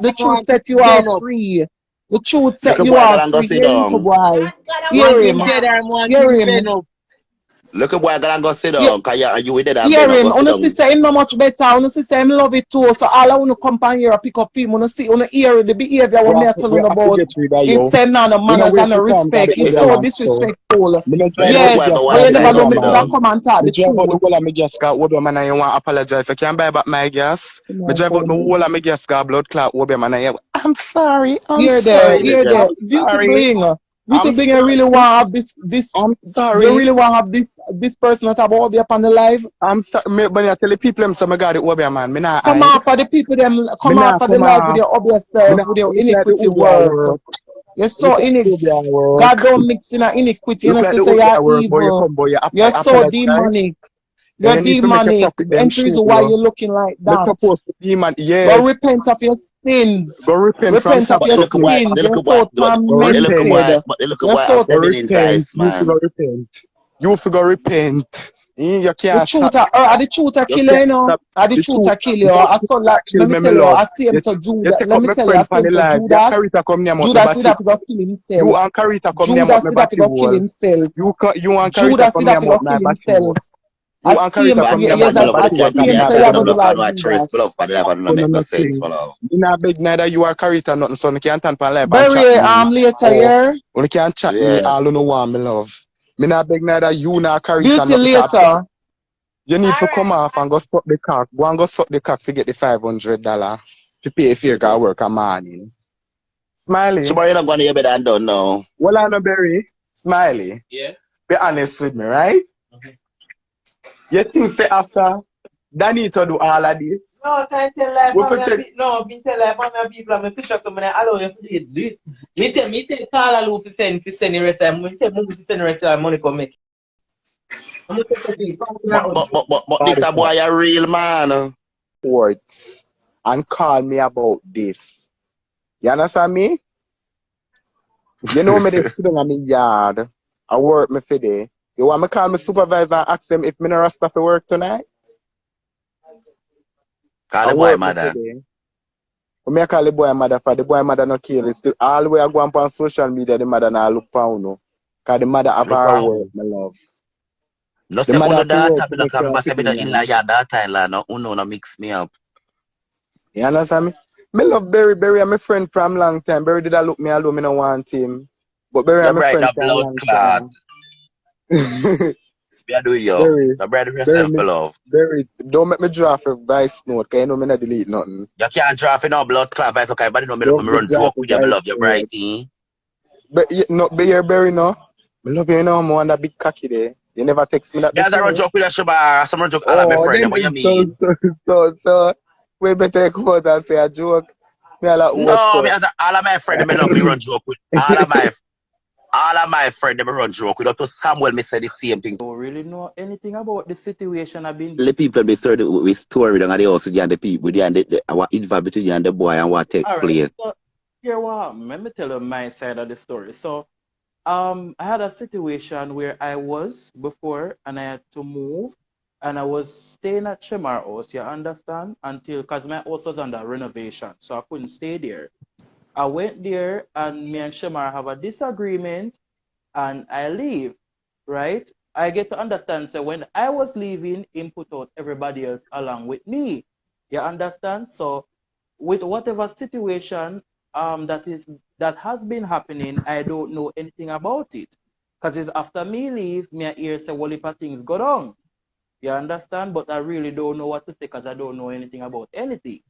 The truth want to set you all bend up. free. The truth set Little you boy, all go and go free. sit Hear him, little down. boy. God, God, I Hear want Want to him him. dead down. and want Hear him him. bend up. Look at boy gonna go sit Yeah, down, cause you with that hear Ben go him. sit Wanna see down. say him no much better. Wanna see say him love it too. So all I wanna come on here pick up him. Wanna see, wanna hear the behavior what me I tell We him have to about. get rid of It's you. saying no We not manners and waste no the time got respect. the It's other so man so. disrespectful. Me not Where drive the out good me boy Yes, just go but one got you the side never go know other me sit could have man. down. come and talk Me the drive out the truth. whole of me gas car Obi man and you want apologize. If you can't buy back my gas. Me drive out the whole of me gas car blood clot Obi man and you I'm sorry, I'm Hear sorry, Intelligent. there. I'm Beauty sorry, bling. Beauty I'm bling, I really sorry, want to have this. I'm You sorry. really want to have this person that about be up on the live? I'm sorry. When I tell the people them some I got it Obi man, me not Come hide. off for the people them. Me Come off not for the come live with off. your of Me yourself, not with your look like the iniquity Uber at work. work. You're Look so like the Uber at work. God don't mix in a iniquity. You Look know, like say the say Uber you're at work, boy. You evil. come, boy. You You're so apologize. demonic. Then You're you need to make a demonic. profit them Entries shoot why you. you're looking like Me that. supposed to demon. Go Yes. repent of your sins. Go repent from Repent of top But your the to little boy, bottom. sins. the You're little boy, so Go the little repent. boy, tormented. but the little You're boy have so Go feminine repent. voice, You man. go repent. You go repent. You The can't truth stop. are the truth a You kill you, can't you know. stop. Are the The truth truth. a kill you. No I truth saw like that kill let me me, me tell you, love. I see him You, so you Judas. take Let up me my tell you, I friend see for him the so life. Your Judas. character come name out the Judas did body. have to go kill himself. You and character come name out Judas the did have to body go kill wall. himself. You and character Judas come did have to name out go my kill body wall. himself. I You and see him. character come name Yeah, out Yes, my my love, I body but wall. see Cause me him. yeah, not So so you beg I have don't the know, nothing. I Lord watch trace, but Judas. love, but that don't So no make no sense, nothing. my love. Me not beg neither you are character nothing. So you can't turn pan life and chat Bury me. later Or here. you can't chat me Yeah. all you know want me love. Me not beg neither you nor character Beauty nothing. Cause later. you need to come Alright. off and go suck the cock. Go and go suck the cock to get the $500 to pay if you got work a morning. Smiley. Tomorrow you're not going to your bed and done now. Well, I know Berry. Smiley. Yeah. Be honest with me, right? You think say after Danny to do all of this? No, can tell life We from for my take people. No, me tell life from my people. I'm fish up so many allow you to do it. Me tell call a loop to send the rest of me tell move to send the rest of the money come make. I'm gonna take it. But this body a part boy a real man. words and call me about this. You understand me? You know me they sit down in my yard. I work me for day. You want me call my supervisor and ask them if me no rasta for work tonight? Call I the boy work me for mother. day. When me call the boy mother for the boy mother no care. It's still all the way I go on social media the mother now look for no. Cause the mother have Look her on. work, my love. No The say mother uno have to that work type to of make come sure but say me the everything in nice. la yard that time la no uno no mix me up. You understand me? Me love Berry. Berry I'm my friend from long time. Berry did I look me alone, me no want him. But Berry The I'm my bright friend the from blood long clot. time. Me a do you. Berry, The bright Berry, yourself, my love. Berry, don't make me draw for vice note, cause you know me not delete nothing. You can't draw for no blood clot vice okay, but you know me love Don't me me run draw joke for with you, my vice love. You're note. brighty. But you no, be here, Berry, no. Me love you, know, I'm on that big cocky there. You never text me that Me as I run before. joke with you, Shemar. Some run joke all of my Oh, friend. then What you it's so, mean? so. We better come out and say a joke. Me a like what No, me so. as all of my friend, me love me run joke with all of my friend, them run joke with. Up to Samuel, me say the same thing. Don't really know anything about the situation I've been. The people they started with story down at the house and the people and what involved between you and the boy and what take All right. place. So here what happened. Let me tell you my side of the story. So I had a situation where I was before and I had to move and I was staying at Shemar house, you understand? Until because my house was under renovation, so I couldn't stay there. I went there and me and Shemar have a disagreement and I leave, right? I get to understand. So when I was leaving, him put out everybody else along with me. You understand? So with whatever situation that has been happening, I don't know anything about it. Because it's after me leave, me I hear say well if a things go down. You understand? But I really don't know what to say because I don't know anything about anything.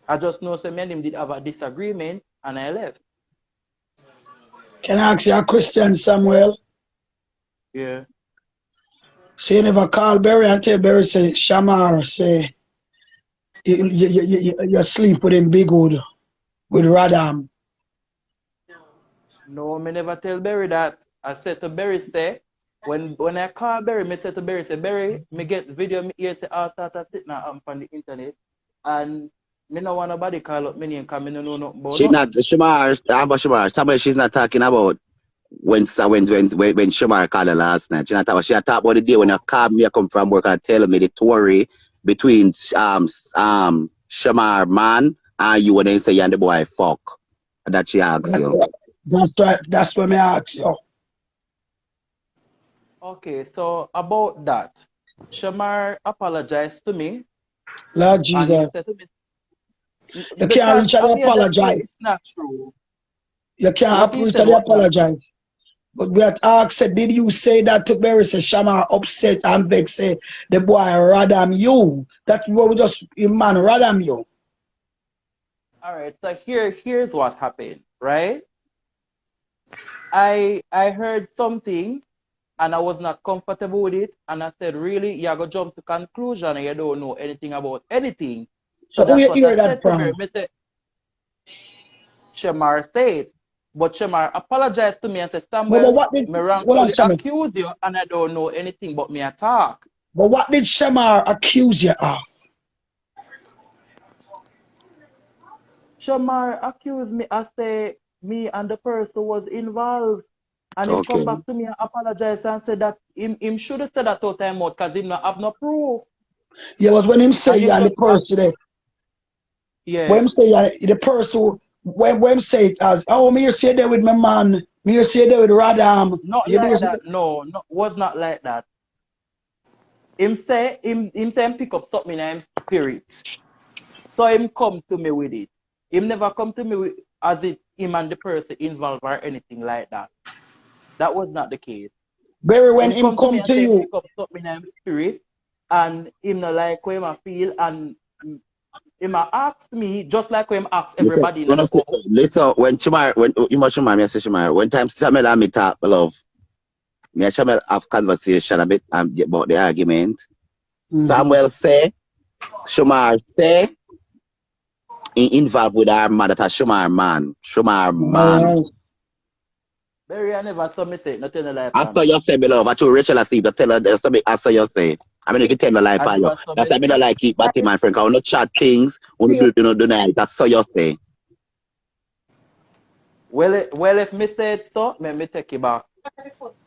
I just know say me and him did have a disagreement and I left. Can I ask you a question, Samuel? Yeah. So you never call Barry and tell Barry say Shamar say you sleep with him big hood with Radam. No, me never tell Barry that. I said to Barry say when I call Barry, me say to Barry say Barry, me get video me hear say all start of thing now on the internet and me no want nobody call up me name because me no know nothing about She's nothing. not Shamar, Shamar. Somebody she's not talking about when Shemar called her last night. She not talk, she talk about the day when you called me, I come from work and tell me the story between Shemar man and you and then say you and the boy fuck. That she asks That's you. right. That's right. That's what me ask you. Okay, so about that, Shemar apologized to me, Lord and him Jesus. said to me, You can't because reach out at and the end of the day, it's apologize. not true. You What can't he reach said out and was not true. apologize. But we had asked, did you say that to Barry? Say, Shama upset and vex, say, the boy radam you. That's what we just, man, radam you. All right, so here's what happened, right? I heard something and I was not comfortable with it, and I said, really, you're gonna jump to conclusion and you don't know anything about anything. So So who that's you what I hear that said to her. from? I said, Shemar said, but Shemar apologized to me and said, But Samuel, what did, me hold on, wrongfully Samuel. accuse you and I don't know anything but me attack. But what did Shemar accuse you of? Shemar accused me, I say me and the person was involved. And him come Okay. back to me and apologize and said that him should have said that out time out because him not have no proof. Yeah, but when him say And you him and the just person there, when yeah. him say you and the person, when him say it as, oh, me here say there with my man, me here say there with Radam, Not you like there, that. No, was not like that. Him say him pick up something in him spirit. So him come to me with it. Him never come to me with as if him and the person involved or anything like that. That was not the case. Barry, when Him him come to me come and to say him you, pick up something in him spirit and him not like how him a feel and him a ask me just like how him ask Listen, everybody in the house. listen, when Shemar, when you must Shemar, me I say Shemar, when time Shamel and me talk, my love, me and Shamel have conversation a bit about the argument. Samuel say, Shemar say, he involved with our man that a Shemar man. Shemar all man. right. Barry, I never saw me say it, not tell a lie I for saw me. you say, my love. I told Rachel I see, but tell her there's something I saw you say. I mean, you can tell the lie I for you. never saw That's me why I mean, I say. like keep batting my friend. Because I not chat things, when you do not deny it. That's so you say. Well, if me say it so, me take it back.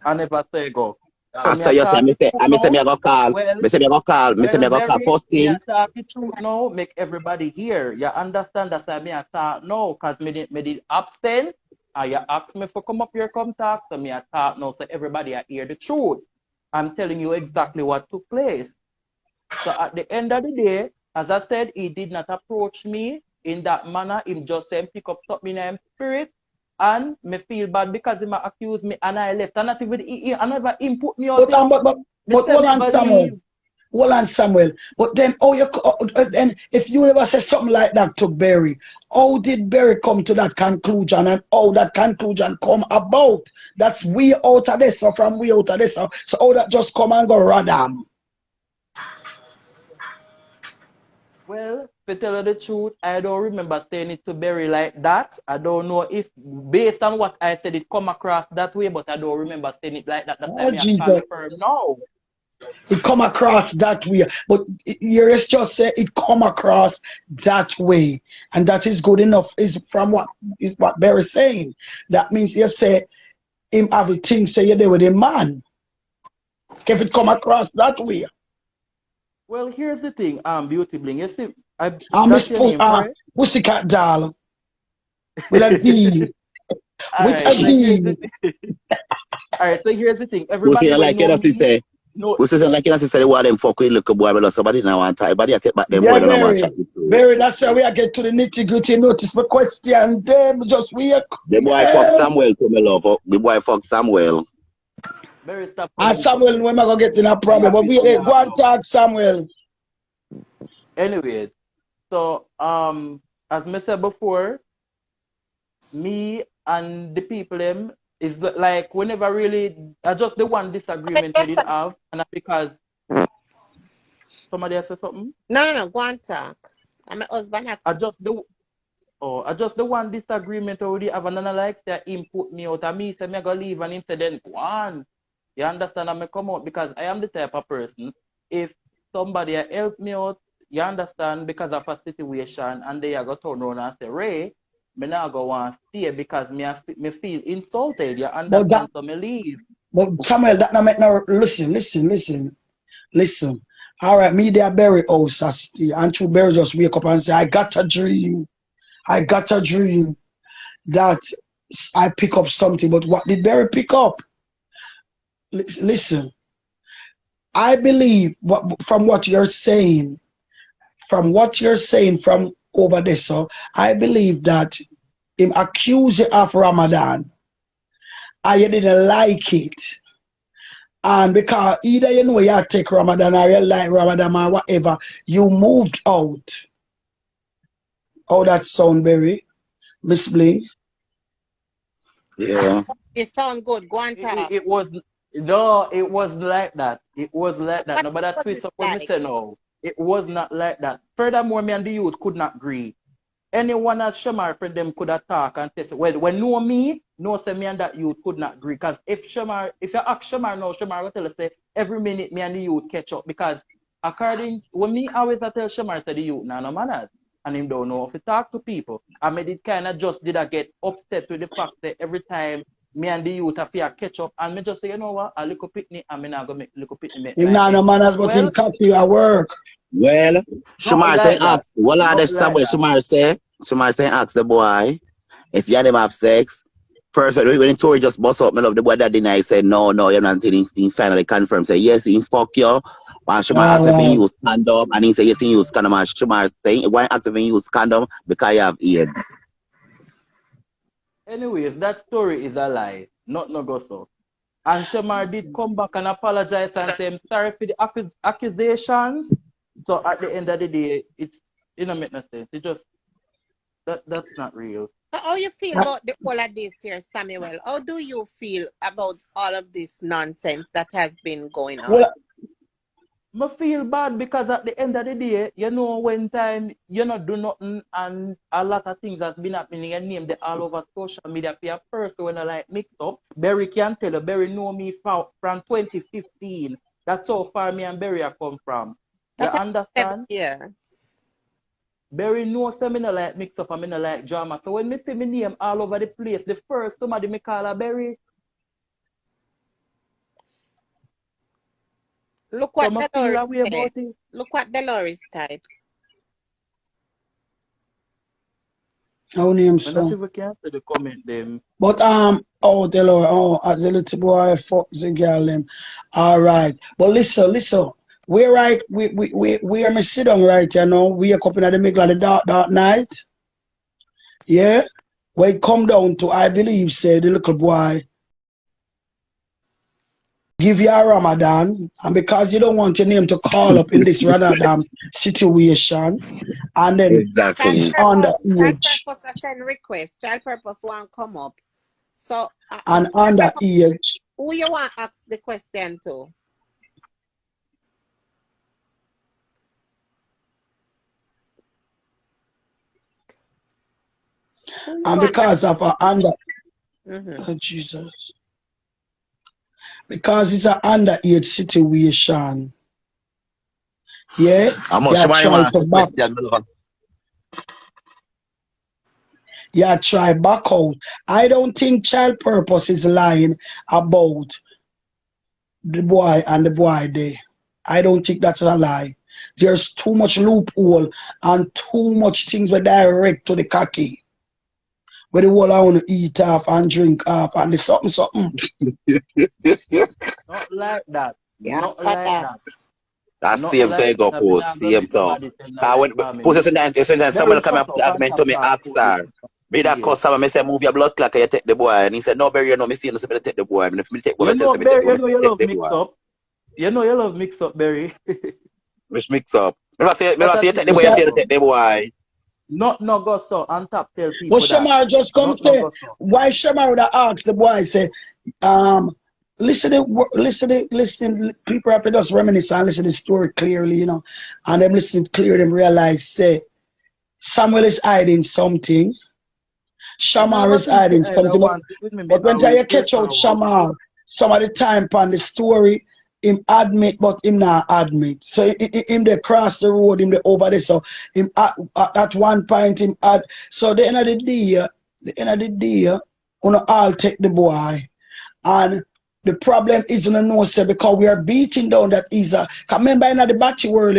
I never say go. So I me saw a you say, talk me the say, truth I me say now. me I go call, Well, me say me I go call, me say me I go call Barry, me a posting. talk the truth now. Make everybody hear. You understand? That's why me a talk now. Cause me did absent. And you ask me for come up here, come talk. So me a talk now. So everybody a hear the truth. I'm telling you exactly what took place. So at the end of the day, as I said, he did not approach me in that manner. Him just said pick up something in him spirit. And me feel bad because he accused me and I left. And not even I never him put me out, But, you know. Me say hold me on, go Samuel. leave. Hold on, Samuel. But then, and if you ever say something like that to Barry, how did Barry come to that conclusion and how that conclusion come about? That's we out of this, so from we out of this, so how that just come and go radam. Well, to tell you the truth, I don't remember saying it to Barry like that. I don't know if based on what I said it come across that way, but I don't remember saying it like that. That's why Oh, me I call Jesus. the firm now. It come across that way. But you just say it come across that way. And that is good enough, is from what is what Barry's saying. That means you say him everything say you there with a man. If it come across that way. Well, here's the thing, Beauty Bling. You see, I miss that's your name, correct? Pussycat Doll with a D. All With right, a so here's the D. thing. All right, so here's the thing. Who Everybody say will like you know know, me. say, No, who say like you know, say, what them fuck with little boy, but somebody now want to, everybody I take back them boy, Yeah, don't want to chat Barry. with you. Barry, that's why we are get to the nitty gritty notice for question. Them just we are, The boy fuck yeah. Samuel to me love. The boy fuck Samuel. Barry, stop And telling me Samuel, something. we're not gonna get in a I problem. But happy we for you go and now. talk, Samuel. Anyways, so as I said before, me and the people them is like whenever really just the one disagreement we did have, and that's because somebody else said something. No, go on talk. And my husband had I just the I just the one disagreement already have and then I like that him put me out and me say me I go leave and him say then go on. You understand? I me come out because I am the type of person if somebody help me out, you understand, because of a situation and they are go turn around and say, Ray, me not go want stay because me feel insulted. You But that understand? So me leave. but Samuel, that not make no listen. All right, me there Barry house I stay. And true Barry just wake up and say, I got a dream. I got a dream that I pick up something. But what did Barry pick up? listen. I believe from what you're saying, from over there, so I believe that him accuse you of Ramadan, and you didn't like it. And because either you know you take Ramadan or you like Ramadan or whatever, you moved out. How that sound, Berry? Miss Bling? Yeah. It sound good. Go on top. It was no, it was like that. It was like that. What No, but that was twist it up when me like? say no. It was not like that. Furthermore, me and the youth could not agree. Anyone at Shemar for them could attack and test. Well, when know me, no say me and that youth could not agree. Because if you ask Shemar now, Shemar will tell us say every minute me and the youth catch up. Because according when me always I tell Shemar say the youth nah, no manners. And him don't know if he talk to people. I made it kind of just did I get upset with the fact that every time me and the youth have to catch up and me just say, you know what, a little picnic and me not gonna make little picnic make Him like not them. no manners, but him Well, copy at work. Well, not Shemar say like that. ask. Well, Not there's like somewhere that. Shemar say ask the boy if you and him have sex. First, when the Tory just bust up, me love the boy that deny. He said, no, you're not until he finally confirmed. Say, yes, he fuck you. And Shemar asked if he Alright. use condom. And he said, yes, he use condom. And Shemar saying, why ask if he use condom? Because you have AIDS. Anyways, that story is a lie. Not no go so. And Shemar did come back and apologize and say, I'm sorry for the accusations. So at the end of the day, it's make no sense. It just that's not real. So how you feel about the all of this here, Samuel? How do you feel about all of this nonsense that has been going on? Well, I feel bad because at the end of the day, when time you not do nothing and a lot of things has been happening and name they all over social media for your first when I like mix up. Barry can tell you, Barry know me from 2015. That's how far me and Barry have come from. You That is 7 understand? years. Barry knows me no like mix up and me no like drama. So when me see me name all over the place, the first somebody me call a Barry. Look So what I feel Dolores a way said. about it. Look what Dolores type. how name When that so. people can't say the comment them. But as a little boy fuck the girl them. Alright. But listen. We're right, we are me sit down right, we are coming at the middle of the dark night. Yeah? When it come down to I believe say the little boy give you a Ramadan, and because you don't want your name to call up in this Ramadan situation, and then Child Exactly. it's on the age, purpose I send request. Child purpose want come up. So and child on the purpose, age, who you want ask the question to? Who you and want because of a under, mm-hmm. oh Jesus, because it's an underage situation, yeah, I'm not you Shemar him try ask to the back, question. Me love. you try back out. I don't think child purpose is lying about the boy and the boy there. I don't think that's a lie. There's too much loophole and too much things were direct to the cocky. Where the whole I want to eat off and drink off and the something. Not like that. Yeah, Not like father. that. That Not same like say go that. I mean, post, I'm gonna same make so. nobody say no Cause like when family. post sometimes Very someone come shut and up and argument to top me, talk ask about this. her. Me that Yes. customer, me say move your blood clot and you take the boy. And he said, no, Barry, you know, me see you, so me take the boy. And if me take boy, You me tell know, you, me take the Barry, boy, me you take love the mix boy. up. You love mix up, Barry. Which mix up. Me not say What a you thing take the you boy, you go say you so. take the boy. Not no go so. On top tell But people that. Shemar just come Not no say, go so. why Shemar would have asked the boy, say, listen, people have to just reminisce and listen to the story clearly, and them listen clear, them realize, say, Samuel is hiding something, Me not Shamar ever is think you hiding either something, want it with me. Me but when always you catch out straightforward. Shamar, some of the time on the story, him admit, but him not admit. So him they cross the road, him they over there. So him at one point him add. So the end of the day, gonna all take the boy, and the problem isn't a no say because we are beating down that is a. Cause remember in the batty world,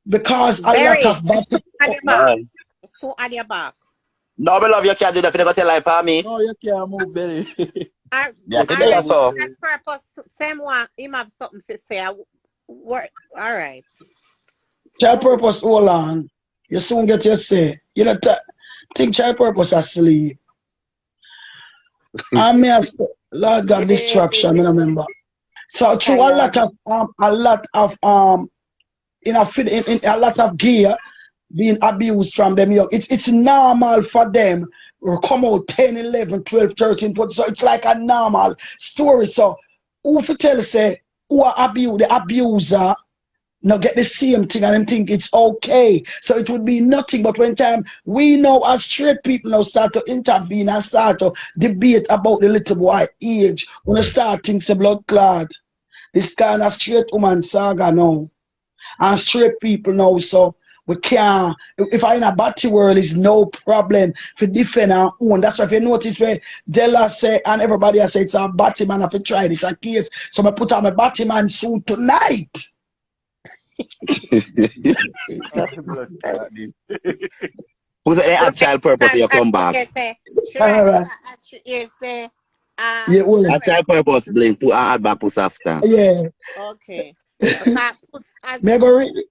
because a lot Barry, of so batty. at your back. Man. So at your back. No, me love you can't do that. You got tell lie for me. No, you can't move, Barry. Yeah, But today I anyway, saw. That purpose, same one, him have something to say. Work. All right. Child purpose, hold on. You soon get your say. You know, think child purpose asleep. I may have, Lord God, distraction, I remember. So through Tired. a lot of in a lot of gear being abused from them young. It's normal for them to come out 10, 11, 12, 13, 14. So it's like a normal story. So who if you tell say who are abuse the abuser now get the same thing and them think it's okay. So it would be nothing. But when time we know as straight people now start to intervene and start to debate about the little boy age, when you start things a blood clot. This kind of straight woman saga now. And straight people now, so we can't if I in a batty world is no problem for defend our own. That's why if you notice where Della say and everybody else say it's a batty man have to try this a case. So I put on my batty man soon tonight. Jesus blood Christ. clot this. Who said they had Right. child purpose That's you come back? okay. Say, she All right. right. You say, Yeah, well, A child purpose Bling put and add back puss after. yeah. okay. Because Me go read it.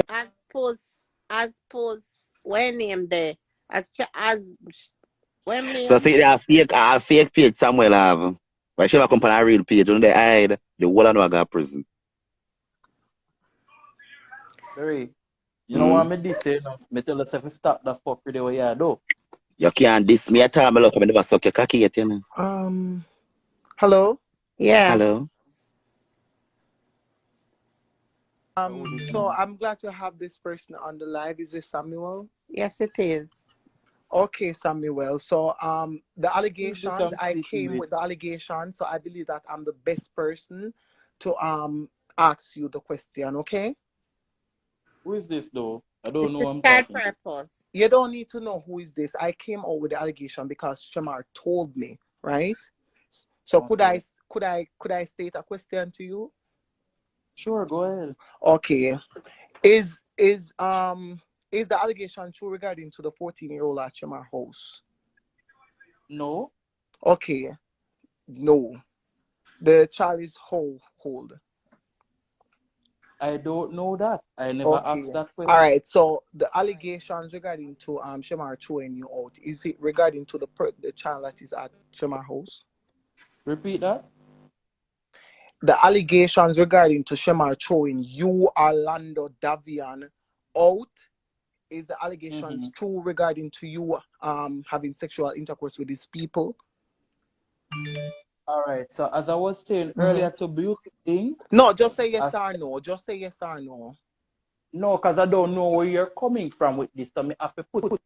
as pus when name there as when So name see they are fake page Samuel have. But she have come on a real page, and they hide the whole of no prison. Barry, you know what Mm. me this say now? Me tell us if you stop that fuckery the way you do. You can't diss me at all, my love, I never suck your cocky yet, you know. Hello. yeah. Hello? Who this So now? I'm glad to have this person on the live. Is this Samuel? Yes, it is. Okay, Samuel. So the Who is this allegations, I'm I speaking came with? with the allegations, so I believe that I'm the best person to ask you the question, okay? Who is this though? I This don't know is who I'm child talking to. purpose. You don't need to know who is this. I came out with the allegation because Shemar told me, right? So Okay. could I state a question to you? Sure, go ahead. Okay. Is the allegation true regarding to the 14-year-old at Shemar house? No, Okay, no. The child is how old? I don't know that. I never Okay. asked that All question. right. So the allegations regarding to Shemar throwing you out, is it regarding to the child that is at Shemar house? Repeat that. The allegations regarding to Shemar throwing you, Orlando Davian, out, is the allegations Mm-hmm. true regarding to you having sexual intercourse with these people? All right. So as I was saying Mm-hmm. earlier to Beauty thing, No, just say I yes or no. Just say yes or no. no, because I don't know where you're coming from with this. So me have to put.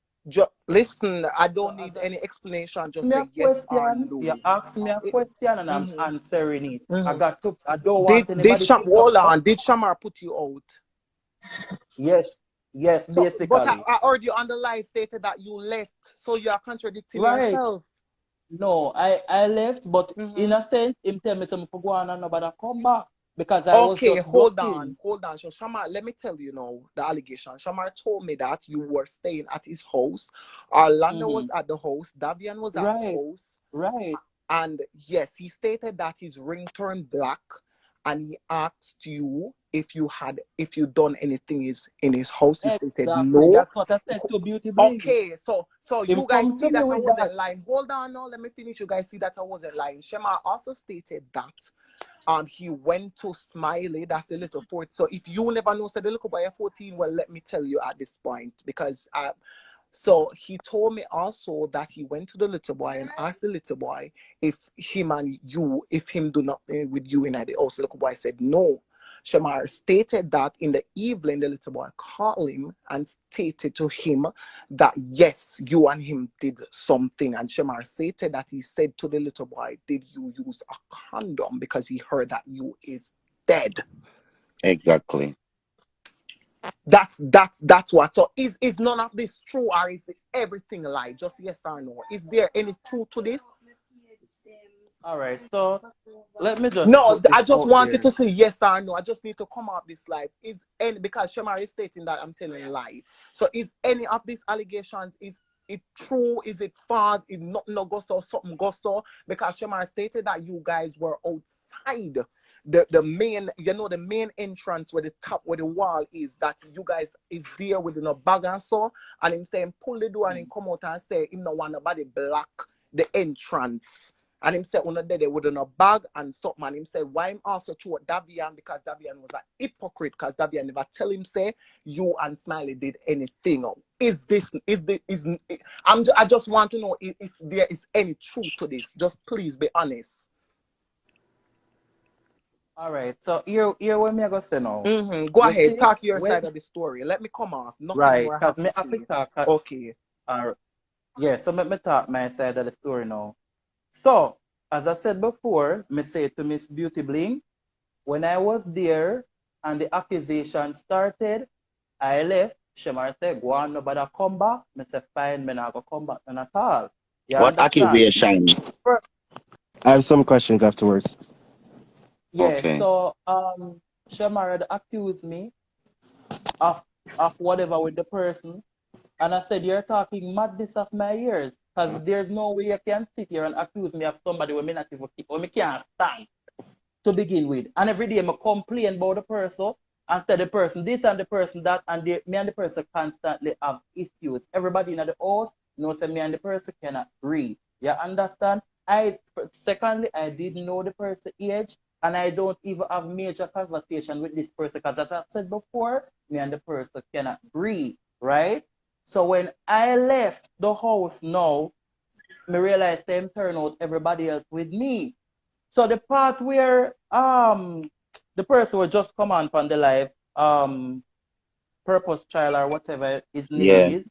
Listen, I So don't as need I any explanation. Just me a say yes or question, you no. ask me a question and I'm Mm-hmm. answering it. I Mm-hmm. got to. I don't Did want anybody to Hold talk. on? Did Shamar put you out? Yes, yes, So, but basically. I heard you on the live stated that you left, so you are contradicting Right. yourself. No, I left, but in Mm-hmm. a sense, him tell me something for go on and nobody come back because I was Okay, just working. hold on. So Shamar, let me tell you now the allegation. Shamar told me that you were staying at his house. Orlando Mm-hmm. was at the house. Davian was at the Right, house. right. And yes, he stated that his ring turned black, and he asked you if you done anything is in his house. You stated Exactly. no. That's what I said to Beauty Bling. Okay, so Him you guys come see to me that I with that. wasn't lying. Hold on, now let me finish. You guys see that I wasn't lying. Shema also stated that he went to Smiley, that's a little fort. So if you never know, said the little boy 14, well, let me tell you at this point, because so he told me also that he went to the little boy and asked the little boy if him do nothing with you in the house. The little boy said no. Shamar stated that in the evening, the little boy called him and stated to him that yes, you and him did something. And Shamar stated that he said to the little boy, did you use a condom? Because he heard that you is dead. Exactly. That's what. So is none of this true, or is everything a lie? Just yes or no. Is there any truth to this? All right, so let me just No, put this I just out wanted there. to say yes or no. I just need to come out this live. Is any, because Shemar is stating that I'm telling a lie. So is any of these allegations it true? Is it false? Is nothing no go so, something go so? Because Shemar stated that you guys were outside the main, you know, the main entrance where the top where the wall is, that you guys is there within a bag and so, and him saying pull the door and him come out and say him no want nobody block the entrance. And him said, "Una there with a bag and something." And him said, "Why him also throw Davian, because Davian was an hypocrite, because Davian never tell him say you and Smiley did anything." I just want to know if there is any truth to this. Just please be honest. All right. So here what me I go say now. Go You ahead, see, talk your when side of the story. Let me come off. Nothing right, more I because have me to have to say. talk. Okay. Yeah. So me talk my side of the story now. So as I said before, me say to Miss Beauty Bling, when I was there and the accusation started, I left. Shemar said, "Go on, nobody come back." Me say, "Fine, me not go come back none at all." You What understand? accusation? I have some questions afterwards. Yeah. Okay. So Shemar had accused me of whatever with the person. And I said, "You're talking madness of my ears. Because there's no way you can sit here and accuse me of somebody when me not even keep, when me can't stand to begin with. And every day I complain about the person and say the person this and the person that, and me and the person constantly have issues. Everybody in the house knows that me and the person cannot agree. You understand? Secondly, I didn't know the person age, and I don't even have major conversation with this person, because as I said before, me and the person cannot agree, right? So when I left the house now, me realized them turn out everybody else with me. So the part where the person will just come on from the live, Purpose Child or whatever his name Yeah. is,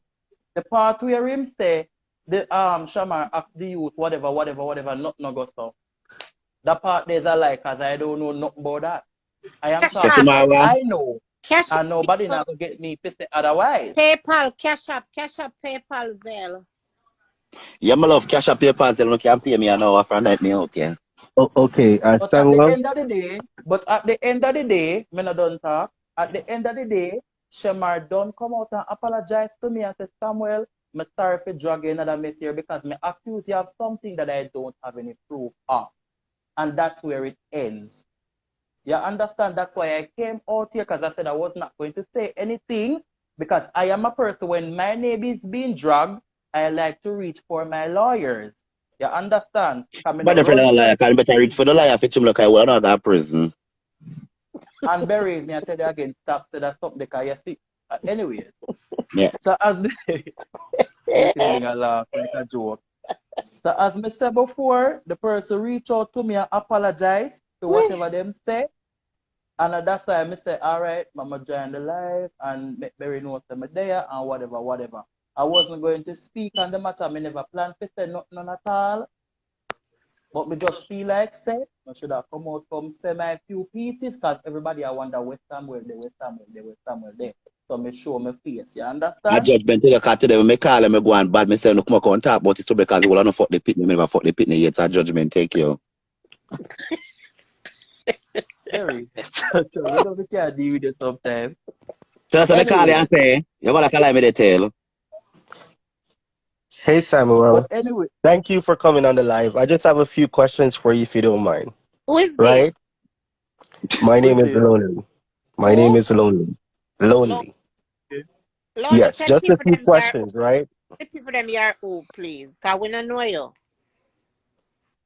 the part where him say the Shemar ask the youth whatever nothing no go so. That part there's a lie, cause I don't know nothing about that. I am Cash talking app, what Shemara, I know, cash app, and nobody people, not gonna get me to say otherwise. PayPal, cash app, PayPal, Zelle. yeah, my love, cash up your parcel, you can pay me an hour for night me out, yeah. Okay, But at the Samuel. end of the day, me not done talk. At the end of the day, Shemar don't come out and apologize to me and say, "Samuel, I'm sorry for dragging another mess here because me accuse you of something that I don't have any proof of." And that's where it ends. You understand? That's why I came out here, because I said I was not going to say anything, because I am a person, when my name is being dragged, I like to reach for my lawyers. You understand? Come in But a the friend run of a for liar, can better read for the liar, fit him look I will not go to prison. and bury me. I tell you again, stop say that something because you see. Anyways, Yeah. so as the beauty bling a laugh like a joke. So as me said before, the person reach out to me and apologize for whatever them say. And that's why I say, all right, Mama join the live and make Barry know that I'm there and whatever. I wasn't going to speak on the matter. I never planned to say nothing at all. But me just feel like say, I should have come out from say my few pieces, because everybody I wonder where Samuel there. So me show my face. You A understand? judgment take a cut today. When me call him, me go and bad. Me say, no, come on, talk about it too, because he will not fuck the pitney. Me never fuck the pitney yet. So a judgment take you. Very. So we don't care deal with it sometimes. So that's what me call you Anyway. and say, you're going to call me the tell. Hey, But Samuel. anyway, Thank you for coming on the live. I just have a few questions for you if you don't mind. Who is this? Right? My who name is is this? Lonely. My name Who? is Lonely. Lo- Lonely. Okay. Lonely, Yes, tell the just a people few them you're who. questions, right? The people them you're who, please. Because we don't know you.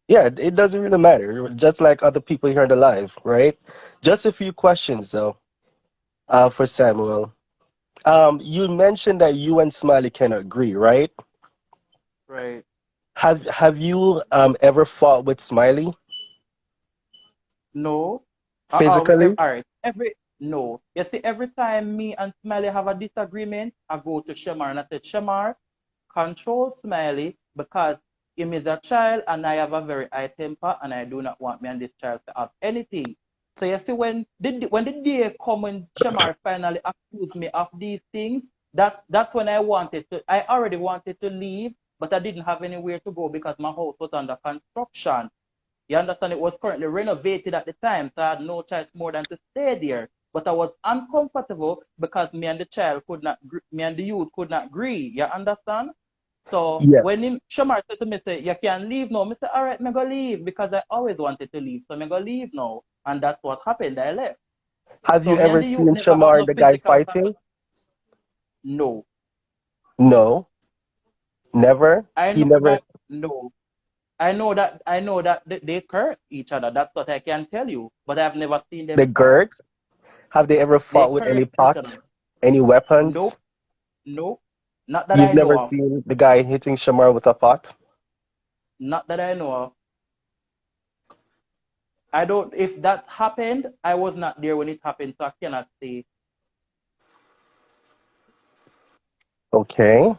Yeah, it doesn't really matter. Just like other people here on the live, right? Just a few questions though, for Samuel. You mentioned that you and Smiley can agree, right? Right. Have you ever fought with Smiley No. physically? All right. No. You see, every time me and Smiley have a disagreement, I go to Shemar and I say, "Shemar, control Smiley, because him is a child and I have a very high temper and I do not want me and this child to have anything." So you see, when the day come when Shemar finally accused me of these things, that's when I already wanted to leave, but I didn't have anywhere to go because my house was under construction. You understand? It was currently renovated at the time, so I had no choice more than to stay there. But I was uncomfortable because me and the youth could not agree. You understand? So when Yes. him Shemar said to me, say, you can leave now. I say, all right, me go leave because I always wanted to leave. So me go leave now. And that's what happened. I left. Have you So me and ever the youth seen never have Shamar no and the guy physical fighting? conversation. No. No, never. I He know never. that no. I know that they curse each other. That's what I can tell you. But I've never seen The them fight. Gert. Have they ever They fought with curse any each pot, other. any weapons? Nope. Nope. Not that You've I know never of. seen the guy hitting Shamar with a pot? Not that I know of. I don't. If that happened, I was not there when it happened, so I cannot say. Okay.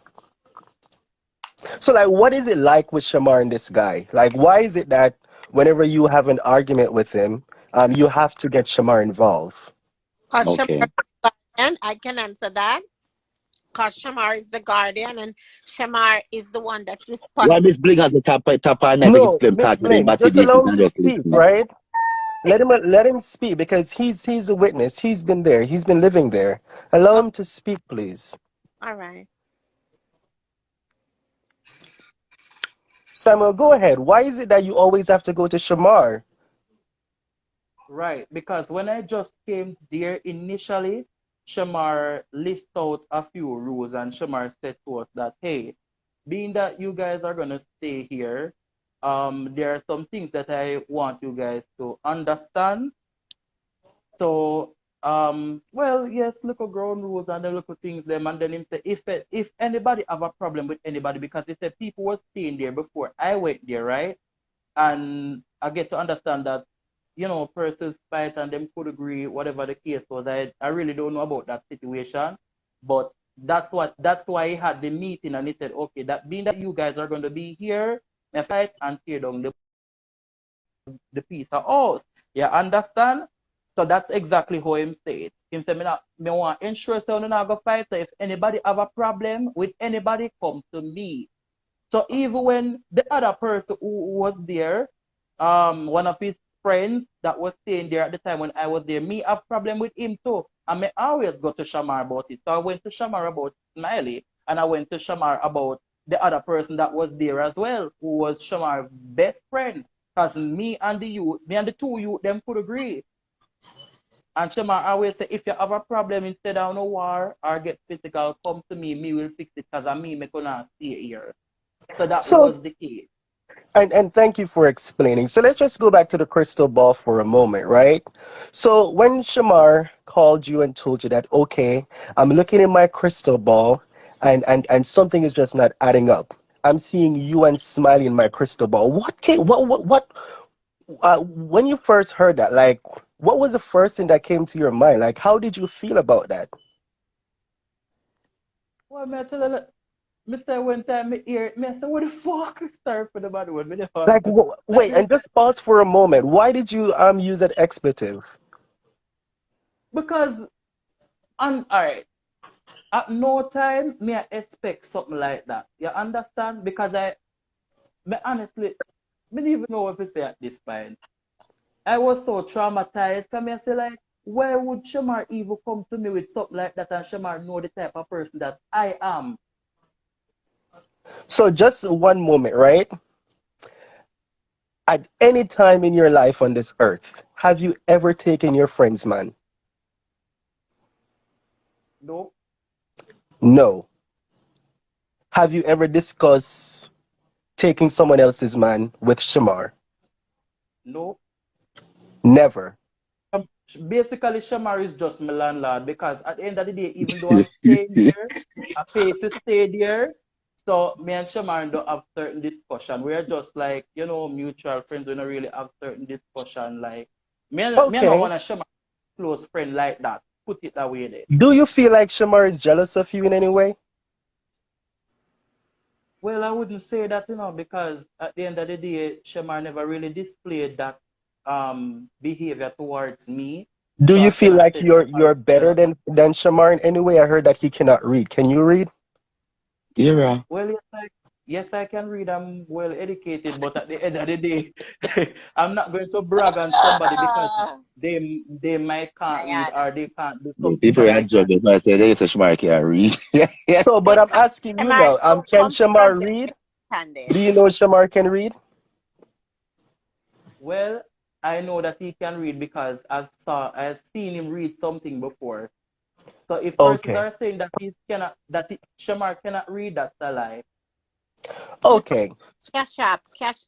So, like, what is it like with Shamar and this guy? Like, why is it that whenever you have an argument with him, you have to get Shamar involved? Because Shamar Okay. is the guardian. I can answer that. Because Shamar is the guardian and Shamar is the one that's Why responsible. Miss Bling has the top on neck and No, give them Miss talk with them Bling, body just business allow him and to just speak, listen. right? Let him speak because he's a witness. He's been there. He's been living there. Allow Oh, him to speak, please. all right. Samuel, go ahead. Why is it that you always have to go to Shamar? Right, because when I just came there initially, Shamar list out a few rules, and Shamar said to us that, hey, being that you guys are gonna stay here, there are some things that I want you guys to understand. So, well, yes, little ground rules and the little things them, and then him say if anybody have a problem with anybody, because he said people were staying there before I went there, right? And I get to understand that, persons fight and them could agree, whatever the case was. I really don't know about that situation, but that's why he had the meeting and he said, okay, that being that you guys are going to be here, me fight and tear down the piece of house. You understand? So that's exactly how him say it. Him say, me want ensure so no not go fight. So if anybody have a problem with anybody, come to me. So even when the other person who was there, one of his friends that was staying there at the time when I was there, me have problem with him too. And me always go to Shamar about it. So I went to Shamar about Smiley, and I went to Shamar about the other person that was there as well, who was Shamar's best friend. Because me and the two youth, them could agree. And Shamar always say, if you have a problem instead of no war or get physical, come to me will fix it because I me gonna stay here. So that So, was the case. and thank you for explaining. So let's just go back to the crystal ball for a moment, right? So when Shamar called you and told you that, okay, I'm looking in my crystal ball and something is just not adding up. I'm seeing you and Smiley in my crystal ball. What came, what when you first heard that, like, what was the first thing that came to your mind? Like, how did you feel about that? Well, me I tell you, Mr. One time me hear it, me I say, what the fuck? Sorry for the bad word, me never, Like, like wait, me, and just pause for a moment. Why did you use that expletive? because, alright, at no time me I expect something like that. You understand? Because me honestly, me didn't even know what to say at this point. I was so traumatized. Come I say like, why would Shamar even come to me with something like that and Shamar know the type of person that I am? So just one moment, right? At any time in your life on this earth, have you ever taken your friend's man? No, No. Have you ever discussed taking someone else's man with Shamar? no. Never. Um, Basically, Shamar is just my landlord because at the end of the day, even though I'm staying there, I pay to stay there. So me and Shamar don't have certain discussion. We're just like, mutual friends. We don't really have certain discussion. Like me and no Okay. one of Shamar close friend like that. Put it that way there. Do you feel like Shamar is jealous of you in any way? Well, I wouldn't say that, because at the end of the day, Shamar never really displayed that behavior towards me. Do So you I feel cannot like say Shamar you're is better jealous. than Shamar in any way? I heard that he cannot read. Can you read? Yeah. Well, yes, Yes, I can read. I'm well educated, but at the end of the day, I'm not going to brag on somebody because they might can't read Tired. or they can't do The something people that are I can. judging. I say they say Shemar can't read. So, but I'm asking you Shemar now. so Can comfortable Shamar read? Do you Candice. know Shamar can read? Well, I know that he can read because I've seen him read something before. So if persons Okay. are saying that Shemar cannot read, that's a lie. Okay. Cash up, cash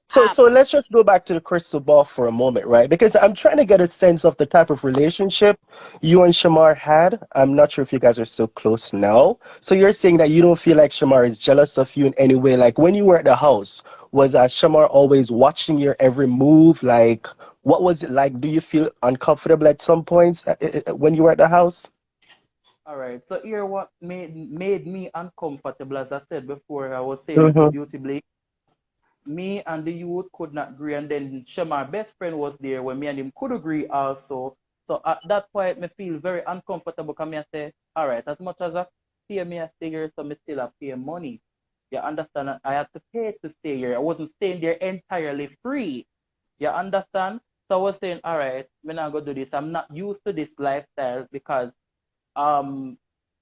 So, up. so let's just go back to the crystal ball for a moment, right? Because I'm trying to get a sense of the type of relationship you and Shamar had. I'm not sure if you guys are still close now. So you're saying that you don't feel like Shamar is jealous of you in any way. Like when you were at the house, was Shamar always watching your every move? Like, what was it like? Do you feel uncomfortable at some points when you were at the house? All right. So here what made me uncomfortable, as I said before, I was saying it to Mm-hmm. Beauty Blake. Me and the youth could not agree, and then Shemar best friend was there when me and him could agree also. So at that point, me feel very uncomfortable because me I say, all right, as much as I pay me I stay here, so me still have pay money. You understand? I had to pay to stay here. I wasn't staying there entirely free. You understand? So I was saying, all right, me not go do this. I'm not used to this lifestyle because um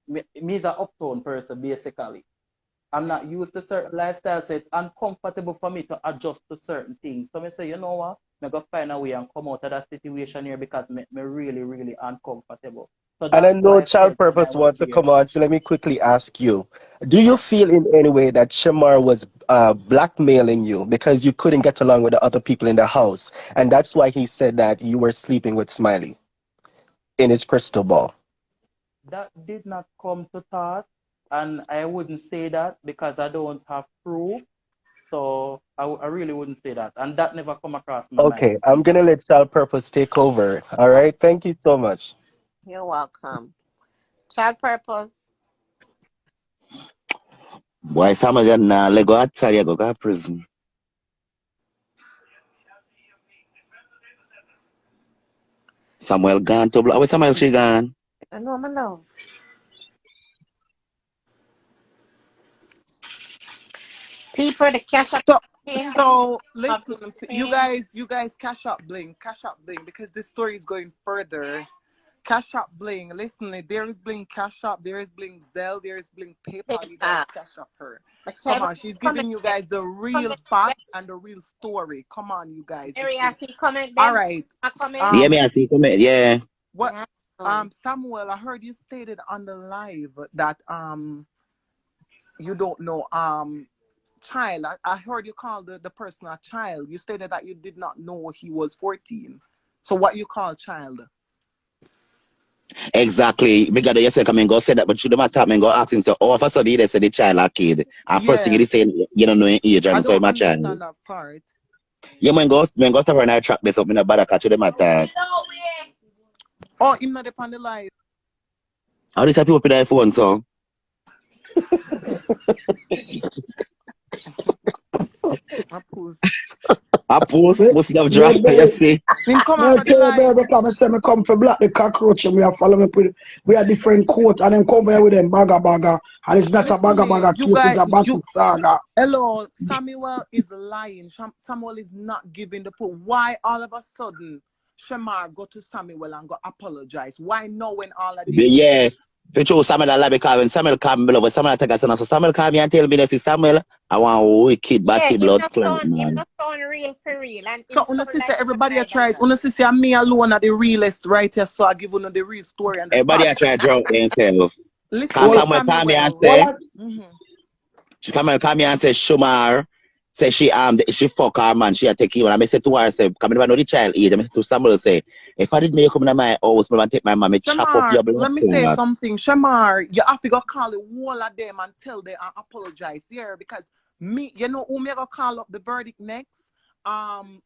me is an uptown person basically. I'm not used to certain lifestyle, so it's uncomfortable for me to adjust to certain things. So I say, you know what? I go find a way and come out of that situation here because me really, really uncomfortable. So And I that's know why I Child felt when I Purpose was wants to there. come on, so let me quickly ask you. Do you feel in any way that Shamar was blackmailing you because you couldn't get along with the other people in the house? And that's why he said that you were sleeping with Smiley in his crystal ball. That did not come to thought, and I wouldn't say that because I don't have proof. So I really wouldn't say that, and that never come across my mind Okay, I'm going either. to let Child Purpose take over. All Oh, right, thank you so much. you're welcome. Child purpose. Boy, some of them Lego outside you go to prison. Samuel gone to where Samuel she gone? I know my love. People the cash up So, in so of listen, him thing. you guys, cash up Bling, because this story is going further. Cash up Bling, listen, there is Bling Cash up, there is Bling Zelle, there is Bling PayPal. You guys PayPal. cash up her. The Come Kevin on, she's comment giving you them. guys the real Comment them. facts and the real story. Come on, you guys. Mary, I see comment All them. right. I comment. Yeah, Um, me I see come yeah. what? Yeah. Son. Samuel, I heard you stated on the live that you don't know child. I heard you call the person a child. You stated that you did not know he was 14. So what you call child? Exactly. Me got you say come and go say that, but you don't matter me go ask him so all of a sudden they say the child a kid. And first thing Yeah, he say you don't know his age I and so don't my child. understand that part. Yeah, man go stop and I track this up in a bad catch them attack. Oh, him not upon the live. How these people with their phone so? I pose. I post must have Yeah, drop you baby. see. Him come Me off of the tell you, live. baby, come and say me come for black the cockroach and we are follow me with we are different coat and them come here with them bagger and it's not a Listen me, bagger you case, it's guys, a battle you saga. hello, Samuel is lying. Samuel is not giving the proof. Why all of a sudden Shemar go to Samuel and go apologize? Why now when all of this? Yes. For true, Samuel I because when Samuel call me love, Samuel take a son. So Samuel call me and tell me this is Samuel. I want wicked Yeah, batty blood clot, him man. not sound real for real, and him So sound una sister, like everybody I a tried. liar. Una sister, me alone are the realest right here. So I give una the real story and the Everybody I facts. try to draw themselves. Listen Cause me, Well, Samuel call me and Samuel. say, well, Mm-hmm. Samuel call me and say, Shemar, say she fuck her man, she a take him. And I say to her, say, come never know the child age. I say to Samuel say, if I did make you come to my house, me take my mom, me chop up Shamar, your blood let me say clot. something. Shamar, you have to go call the whole of them and tell them and apologize here because me, you know who me gonna call up the verdict next? Um,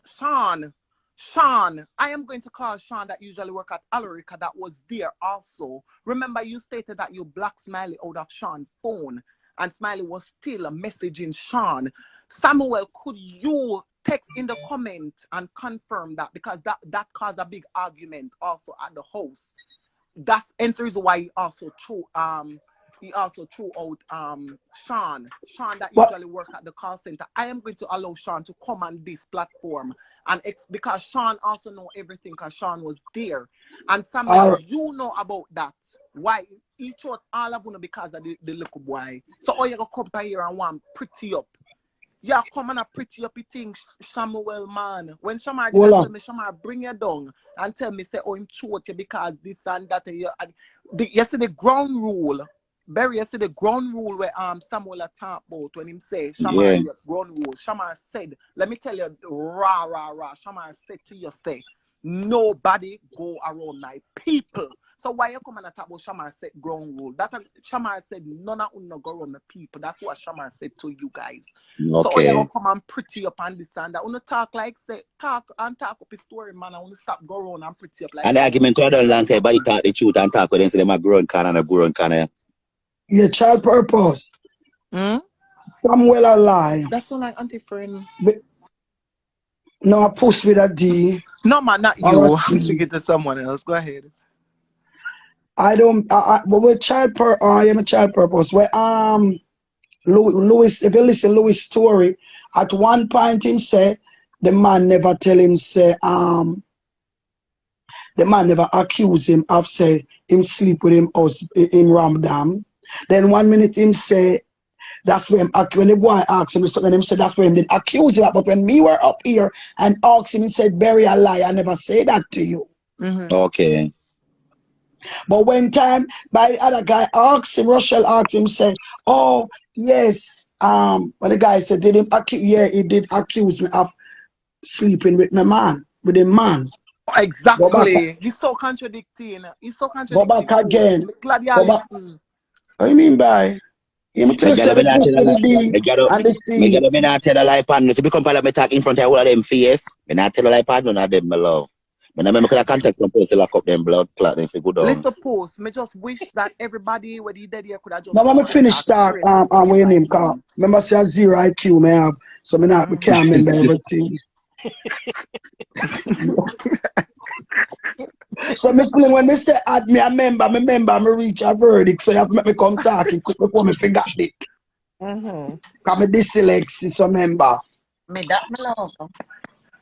Sean. Sean, I am going to call Sean that usually work at Alarica that was there also. Remember, you stated that you blocked Smiley out of Sean's phone, and Smiley was still messaging Sean. Samuel, could you text in the comment and confirm that because that caused a big argument also at the house. That's the reason why he also he also threw out Sean that What? usually work at the call center. I am going to allow Sean to come on this platform and because Sean also know everything because Sean was there. And Samuel, you know about that. Why he threw all of them because of the little boy. So all you gonna come here and want pretty up. Yeah, come and pretty up things, Samuel, man. When Shemar did tell me, Shemar, bring you down and tell me, say, oh, him throat you because this and that. Yesterday, ground rule. Barry, yesterday, ground rule where Samuel talked about when him say, Shemar, Yeah. ground rule. Shemar said, let me tell you, rah, rah, rah. Shemar said to you, say, nobody go around my people. So why you come and talk about Shemar said ground rule? That Shemar said none of them go around the people. That's what Shemar said to you guys. So you gonna come and pretty up and this and that. Wanna talk like say talk up a story, man. I wanna stop go around and pretty up like. And the argument I don't long time, but talk the truth and talk with them, say them a growing can and a growing can. Yeah, child purpose. Samuel a lie. That's all like auntie friend. No, I post with a D. No man, not you. I'm to get to someone else. Go ahead. I don't. But with child I am a child purpose. Where Louis, if you listen Louis' story, at one point him say the man never tell him say the man never accuse him of say him sleep with him in Ramadan. Then 1 minute him say that's when the boy asked him something, him said that's where him did accuse him. But when me were up here and asked him, he said, "Bury a lie. I never say that to you." Okay. But when time by the other guy asked him, Rochelle asked him, say, "Oh yes." But the guy said, "Did him accuse? Yeah, he did accuse me of sleeping with my man, with a man." Exactly. He's so contradicting. Go back again. Glad you Go back. listen. What do you mean by? You tell us the truth and the Me not tell a lie partner. If you become part of me talk in front of all of them face, me not tell a lie partner, none of them, my love. When I could contact some person lock up them blood clot and go down. Let's suppose me just wish that everybody when he dead here could have just now let me finish talk where your name call. Remember say 0 IQ may have, so me not we can't remember everything. So when me say add me a member, me reach a verdict, so you have to make me come talking quick before me forget it. Cause me dyslexic, so member. Me that me love.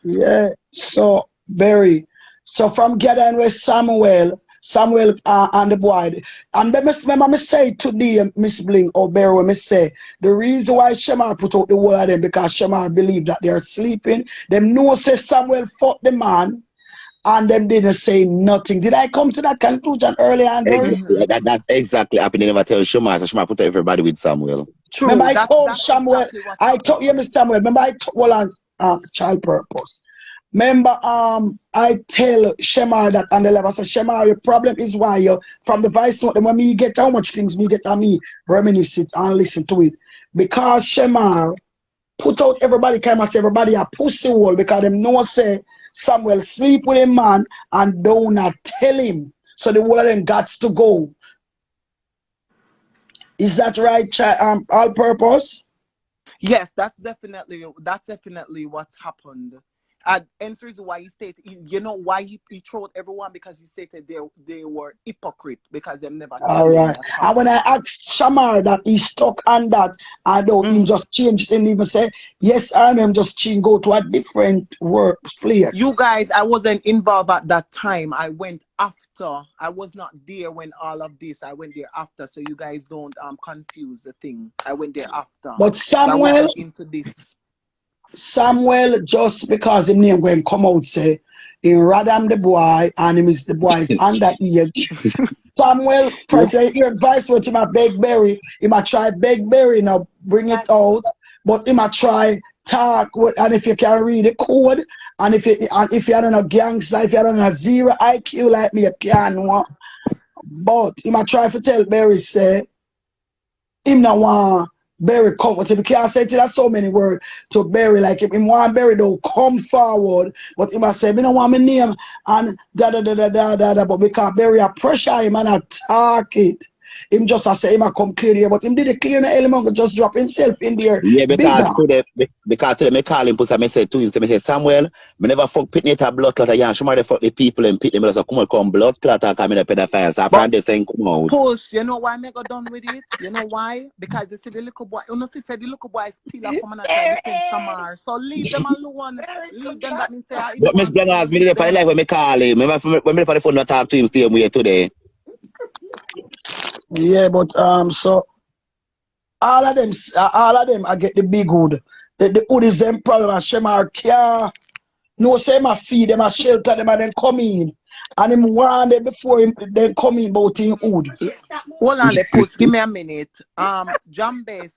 Yeah, so Barry. So from gathering with Samuel and the boy. And remember me say today, Miss Bling or Barry, when me say the reason why Shemar put out the word of them because Shemar believe that they are sleeping. Them know say Samuel fought the man and them didn't say nothing. Did I come to that conclusion earlier and exactly. That exactly happened. They never tell Shemar, so Shemar put everybody with Samuel. True. Remember I told Samuel, exactly I told you, Miss Samuel, remember I told child purpose. Remember, I tell Shemar that on the level. I said, Shemar, the problem is why you from the voice note, when me get how much things me get on me, reminisce it and listen to it. Because Shemar put out everybody came and say everybody a pussy wall because them know say Samuel sleep with a man and do not tell him. So the wall of them got to go. Is that right, all purpose? Yes, that's definitely what happened. And answer is why he stated, you know why he trolled everyone because he stated they were hypocrite because they never. All right. And when I asked Shemar that he stuck on that, I know him just changed and even say yes, I'm just change go to a different workplace. You guys, I wasn't involved at that time. I went after. I was not there when all of this. I went there after, so you guys don't confuse the thing. I went there after. But Samuel, so I wasn't into this. Samuel, just because him name going come out say in Radam the boy and him is the boy's underage. Samuel, President, your advice what him a beg Berry, him a try beg Berry now bring it out, but him a try talk with, and if you can read the code, and if you don't know gangster, if you don't know 0 IQ like me, you can know. But him a try to tell Berry say him not want Barry come with him. You can't say to that so many words to Barry. Like if him want Barry to come forward, but he must say, me don't want my name and da da da da da da da. But because Barry a pressure him and attack it. him just say him a come clear there, but him did a clear the element, just drop himself in there. Yeah, Bigger. because today me call him, I say to him, I say, Samuel, me never fuck pitney a blood clot, yeah, Shemar, they fuck the people and pit them, so come blood clot, I come in a pedophile, so I find this saying come out. Push, you know why I got done with it? You know why? Because you see the little boy, you know, she said the little boy still a come and try to defend Shemar. So leave them alone. Leave them, that means say, I But Miss Bling asked me the part like when me call him, when me on the phone not talk to him, stay here today. Yeah, but so all of them, I get the big hood. The hood is them problem, and Shemar care. No, say I feed them, I shelter them, and then come in. And him warn them before him then come in about him hood. Hold on, the post. Give me a minute. Jambase,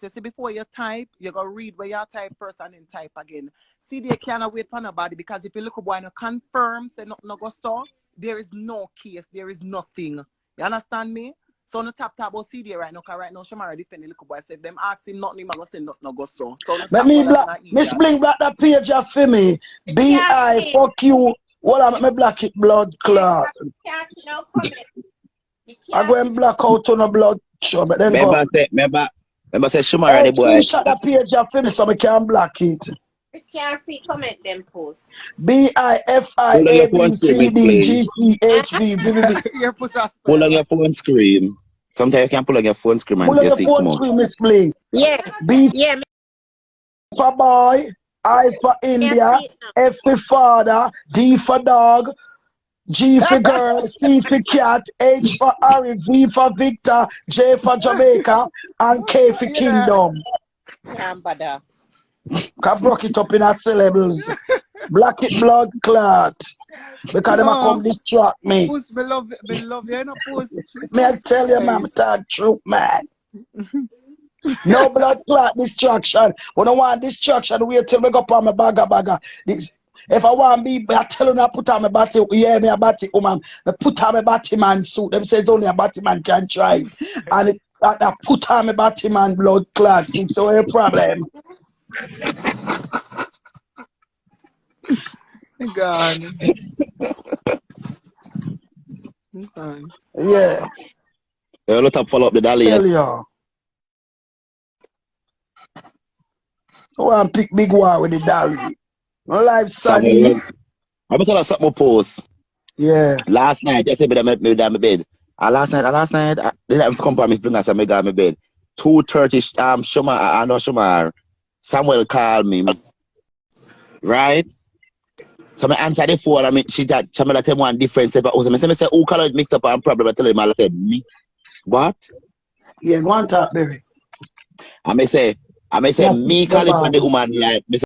you see before you type, you gotta read where you type first and then type again. See, they cannot wait for nobody because if you look at boy and confirm, say no go so, there is no case, there is nothing. You understand me? So on the tap about CD right now, because right now Shemar defend the little boy. Say if them ask him nothing, him I go say nothing, no go so. So Let me black Miss Bling black that page up for me. BI fuck you. What am me black it blood clot. Can't see no comment. I go and black out on a blood show, but then Remember say Shemar the boy. Screenshot that page up for me so I can black it. You can't see comment them post. BIFIABCDGCHV. Pull on your phone screen. Sometimes you can pull on your phone screen and Pull on just your see phone come screen, Miss Bling. Yeah. B Yeah. for boy, I for India, F for father, D for dog, G for girl, C for cat, H for Harry, V for Victor, J for Jamaica, and K for Kingdom. Can't bother. I broke it up in our syllables. Black it blood clot. Because them a come distract me. Push, me love you, no push. Me I tell you, man, talk truth, man. No blood clot distraction. When I want distraction, wait till me go on my bagger. This, if I want be, I tell you I put on my batty, yeah, me a batty woman. I put on my Batman suit. Them says only a Batman can drive. And I put on my Batman blood clot suit. So no problem. God. Yeah. You lot to follow up the dolly. Tell you. I want to pick big war with the dolly. No life, Sunny. I'm going to tell you something post. Yeah. Last night, I said me down my bed. Last night, they let me come for me, bring us and me go my bed. 2:30, Shemar, I know Shemar. Samuel called me. Right? So I answer the phone, I mean, she tell me one difference. But also, I say, who call it mix up and problem? I tell him, I said, me. What? Yeah, go on top, baby. I may say, me call it on the woman like,